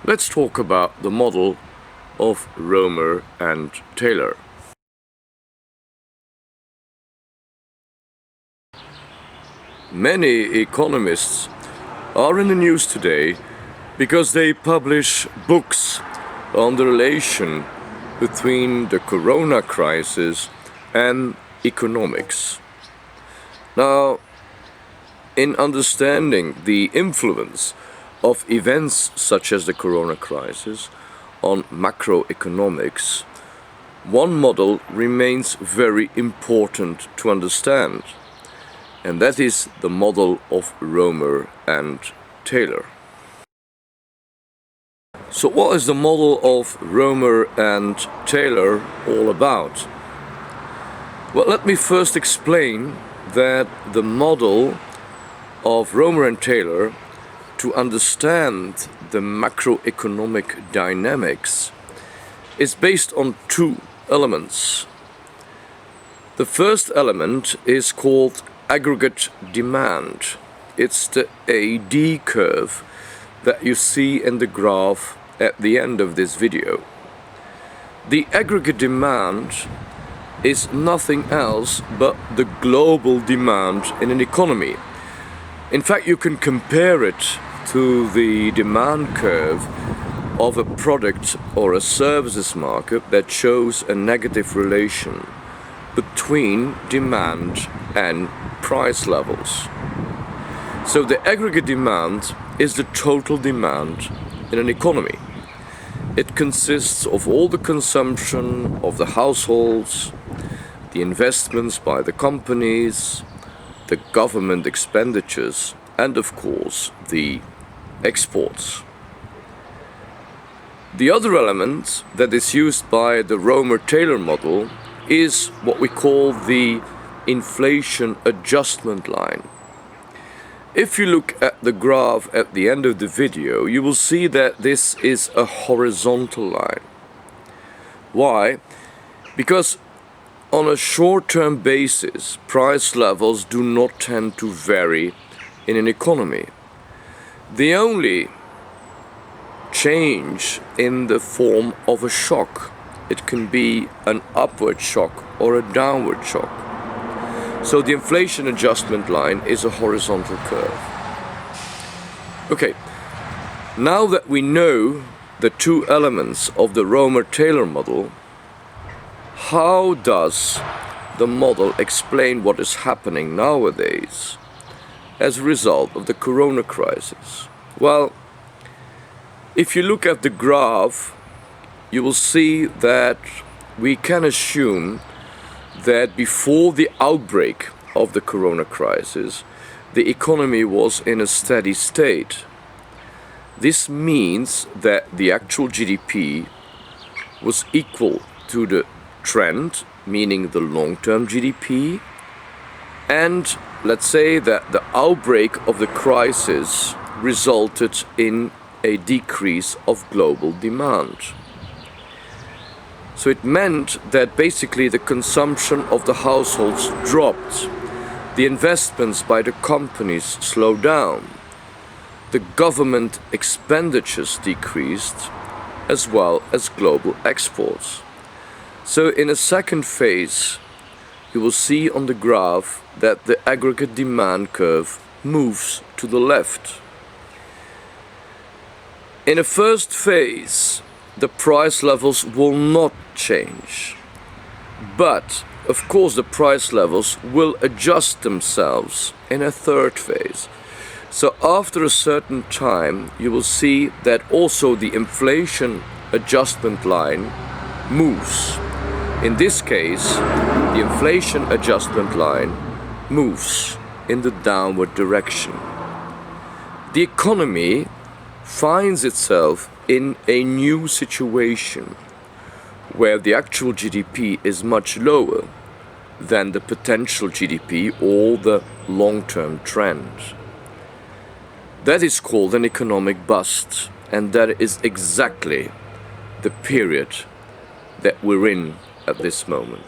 Let's talk about the model of Roemer and Taylor. Many economists are in the news today because they publish books on the relation between the corona crisis and economics. Now, in understanding the influence of events such as the corona crisis on macroeconomics, one model remains very important to understand, and that is the model of Roemer and Taylor. So what is the model of Roemer and Taylor all about? Well, let me first explain that the model of Roemer and Taylor, to understand the macroeconomic dynamics, is based on two elements. The first element is called aggregate demand. It's the AD curve that you see in the graph at the end of this video. The aggregate demand is nothing else but the global demand in an economy. In fact, you can compare it to the demand curve of a product or a services market that shows a negative relation between demand and price levels. So the aggregate demand is the total demand in an economy. It consists of all the consumption of the households, the investments by the companies, the government expenditures, and of course the exports. The other element that is used by the Roemer-Taylor model is what we call the inflation adjustment line. If you look at the graph at the end of the video, you will see that this is a horizontal line. Why? Because on a short-term basis, price levels do not tend to vary in an economy. The only change in the form of a shock, it can be an upward shock or a downward shock. So the inflation adjustment line is a horizontal curve. Okay, now that we know the two elements of the Roemer-Taylor model, how does the model explain what is happening nowadays as a result of the corona crisis? Well, if you look at the graph, you will see that we can assume that before the outbreak of the corona crisis, the economy was in a steady state. This means that the actual GDP was equal to the trend, meaning the long-term GDP, and let's say that the outbreak of the crisis resulted in a decrease of global demand. So it meant that basically the consumption of the households dropped, the investments by the companies slowed down, the government expenditures decreased, as well as global exports. So in a second phase, you will see on the graph that the aggregate demand curve moves to the left. In a first phase, the price levels will not change. But, of course, the price levels will adjust themselves in a third phase. So after a certain time, you will see that also the inflation adjustment line moves. In this case, the inflation adjustment line moves in the downward direction. The economy finds itself in a new situation where the actual GDP is much lower than the potential GDP or the long-term trend. That is called an economic bust, and that is exactly the period that we're in at this moment.